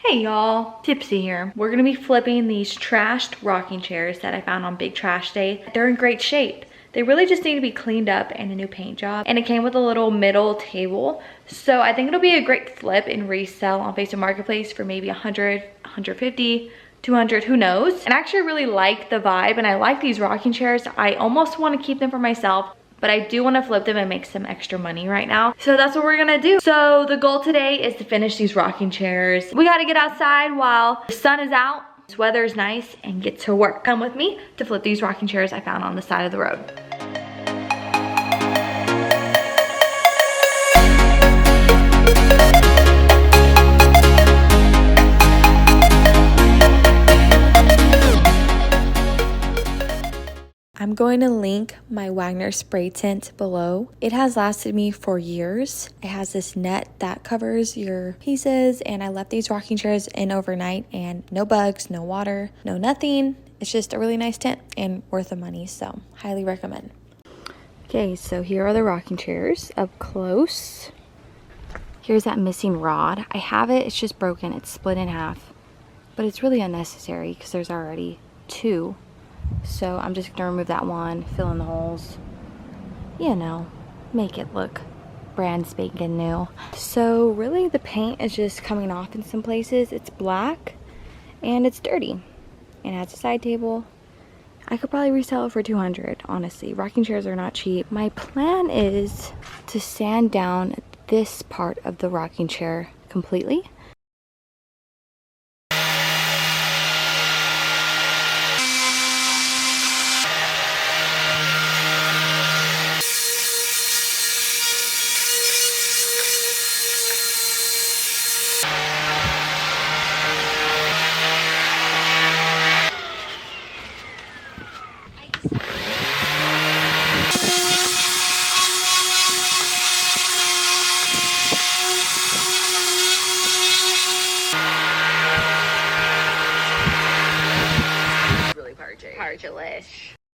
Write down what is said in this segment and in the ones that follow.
Hey y'all, Tipsy here. We're gonna be flipping these trashed rocking chairs that I found on Big Trash Day. They're in great shape. They really just need to be cleaned up and a new paint job. And it came with a little middle table. So I think it'll be a great flip and resell on Facebook Marketplace for maybe 100, 150, 200, who knows? And I actually really like the vibe and I like these rocking chairs. I almost want to keep them for myself, but I do want to flip them and make some extra money right now. So that's what we're gonna do. So the goal today is to finish these rocking chairs. We gotta get outside while the sun is out, this weather is nice, and get to work. Come with me to flip these rocking chairs I found on the side of the road. I'm going to link my Wagner spray tint below. It has lasted me for years. It has this net that covers your pieces, and I left these rocking chairs in overnight and no bugs, no water, no nothing. It's just a really nice tint and worth the money, so highly recommend. Okay, so here are the rocking chairs up close. Here's that missing rod. I have it, it's just broken, it's split in half, but it's really unnecessary because there's already two. So I'm just gonna remove that one, fill in the holes, you know, make it look brand spanking new. So really the paint is just coming off in some places. It's black and it's dirty and it has a side table. I could probably resell it for 200, honestly. Rocking chairs are not cheap. My plan is to sand down this part of the rocking chair completely.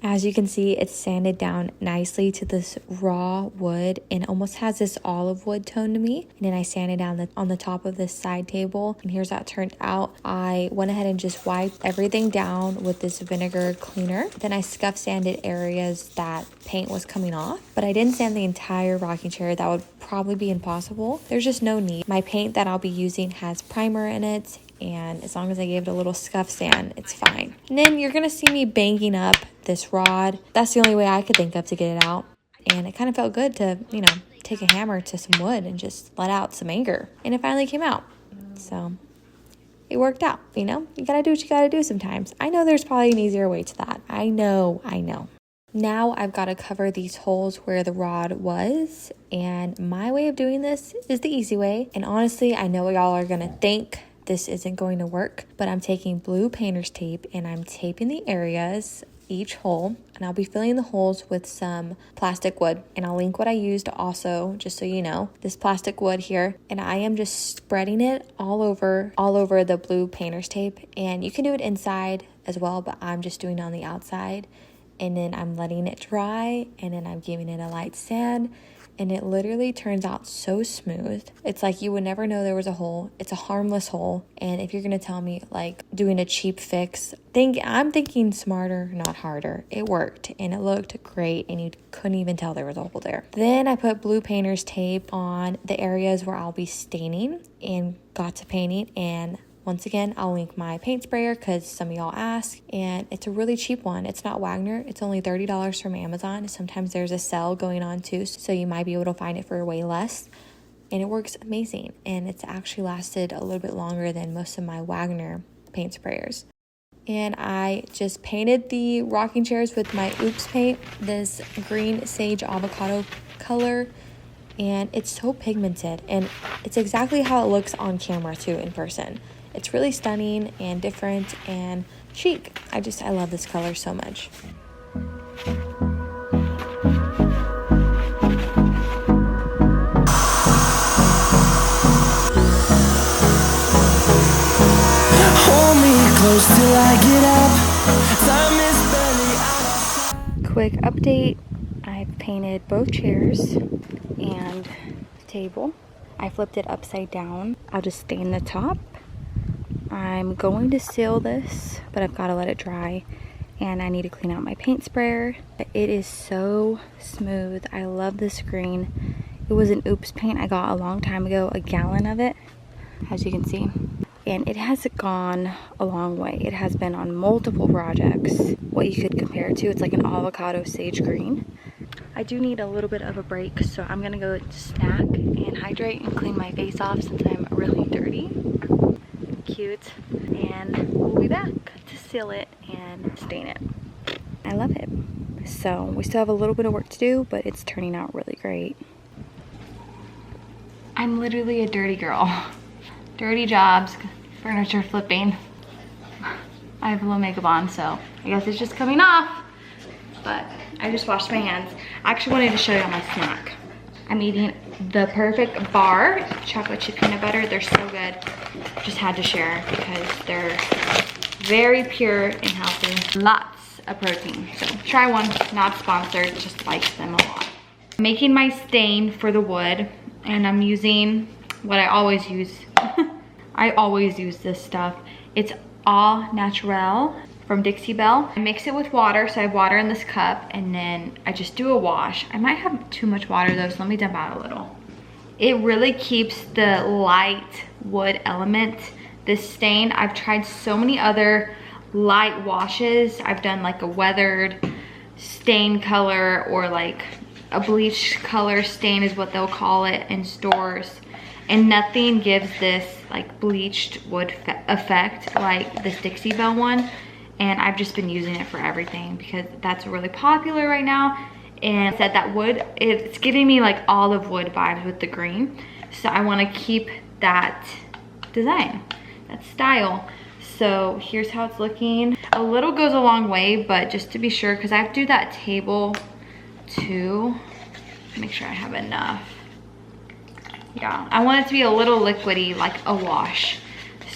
As you can see, it's sanded down nicely to this raw wood and almost has this olive wood tone to me. And then I sanded down on the top of this side table, and here's how it turned out. I went ahead and just wiped everything down with this vinegar cleaner. Then I scuff sanded areas that paint was coming off, but I didn't sand the entire rocking chair. That would probably be impossible. There's just no need. My paint that I'll be using has primer in it, and as long as I gave it a little scuff sand, it's fine. And then you're gonna see me banging up this rod. That's the only way I could think of to get it out. And it kind of felt good to, you know, take a hammer to some wood and just let out some anger. And it finally came out. So it worked out, you know? You gotta do what you gotta do sometimes. I know there's probably an easier way to that. I know. Now I've got to cover these holes where the rod was. And my way of doing this is the easy way. And honestly, I know y'all are gonna think this isn't going to work, but I'm taking blue painter's tape and I'm taping the areas, each hole, and I'll be filling the holes with some plastic wood. And I'll link what I used also, just so you know, this plastic wood here. And I am just spreading it all over the blue painter's tape. And you can do it inside as well, but I'm just doing it on the outside. And then I'm letting it dry, and then I'm giving it a light sand. And it literally turns out so smooth. It's like you would never know there was a hole. It's a harmless hole. And if you're gonna tell me like doing a cheap fix, I'm thinking smarter, not harder. It worked and it looked great and you couldn't even tell there was a hole there. Then I put blue painter's tape on the areas where I'll be staining and got to painting. And once again, I'll link my paint sprayer because some of y'all ask, and it's a really cheap one. It's not Wagner. It's only $30 from Amazon. Sometimes there's a sale going on too, so you might be able to find it for way less. And it works amazing, and it's actually lasted a little bit longer than most of my Wagner paint sprayers. And I just painted the rocking chairs with my Oops paint, this green sage avocado color. And it's so pigmented, and it's exactly how it looks on camera too in person. It's really stunning and different and chic. I love this color so much. Hold me close till I get up. Time is barely out. Quick update. I've painted both chairs and table. I flipped it upside down. I'll just stain the top. I'm going to seal this, but I've got to let it dry, and I need to clean out my paint sprayer. It is so smooth. I love this green. It was an Oops paint I got a long time ago, a gallon of it, as you can see. And it has gone a long way. It has been on multiple projects. What you could compare it to, it's like an avocado sage green. I do need a little bit of a break, so I'm gonna go snack and hydrate and clean my face off since I'm really dirty. Cute. And we'll be back to seal it and stain it. I love it. So we still have a little bit of work to do, but it's turning out really great. I'm literally a dirty girl. Dirty jobs, furniture flipping. I have a little makeup on, so I guess it's just coming off. But I just washed my hands. I actually wanted to show you my snack. I'm eating the perfect bar, chocolate chip peanut butter. They're so good. Just had to share because they're very pure and healthy. Lots of protein. So try one, not sponsored, just like them a lot. I'm making my stain for the wood, and I'm using what I always use. I always use this stuff. It's Au Naturel from Dixie Belle. I mix it with water, so I have water in this cup, and then I just do a wash. I might have too much water though, so let me dump out a little. It really keeps the light wood element. This stain, I've tried so many other light washes. I've done like a weathered stain color, or like a bleached color stain is what they'll call it in stores. And nothing gives this like bleached wood effect like this Dixie Belle one. And I've just been using it for everything because that's really popular right now. And said that wood, it's giving me like olive wood vibes with the green. So I want to keep that design, that style. So here's how it's looking. A little goes a long way, but just to be sure, because I have to do that table too. Make sure I have enough. Yeah, I want it to be a little liquidy, like a wash.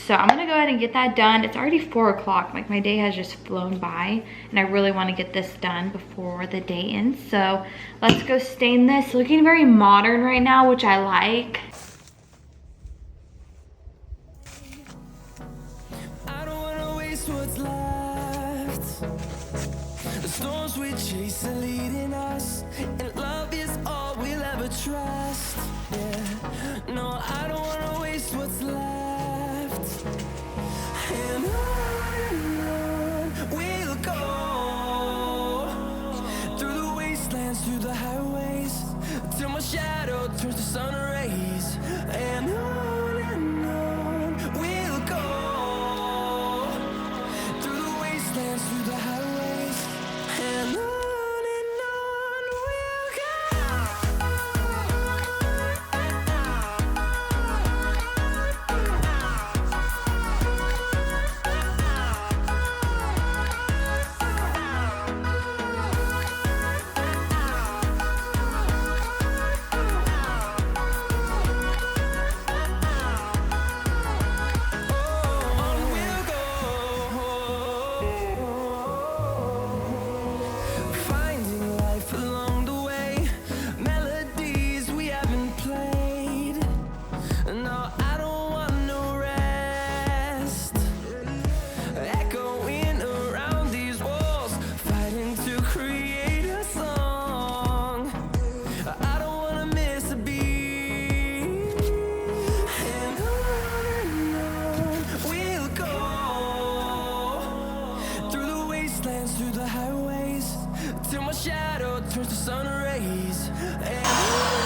So I'm gonna go ahead and get that done. It's already 4 o'clock, like my day has just flown by, and I really wanna get this done before the day ends. So let's go stain this. Looking very modern right now, which I like. I don't wanna waste what's left. The storms we chase are leading us, and love is all we'll ever trust. Yeah, no, I don't wanna waste what's left. And on we'll go, through the wastelands, through the highways, till my shadow turns to sun rays. And on we'll go, through the wastelands, through the highways, and on we'll go. Finding life along the way, melodies we haven't played. No, I don't want no rest. Echoing around these walls, fighting to create a song. I don't wanna miss a beat. And on we'll go, through the wastelands, through the highways, till my shadow turns to sun rays. And on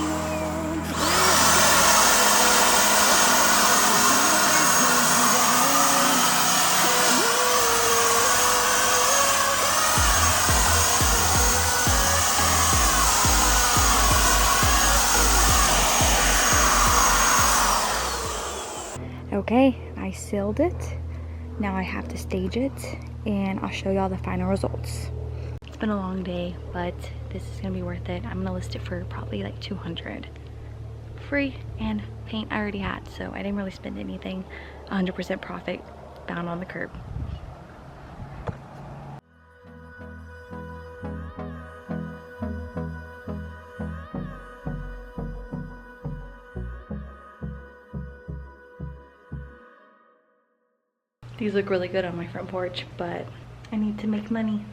we'll Okay, I sealed it. Now I have to stage it, and I'll show y'all the final results. It's been a long day, but this is gonna be worth it. I'm gonna list it for probably like 200. Free, and paint I already had, so I didn't really spend anything. 100% profit, bound on the curb. These look really good on my front porch, but I need to make money.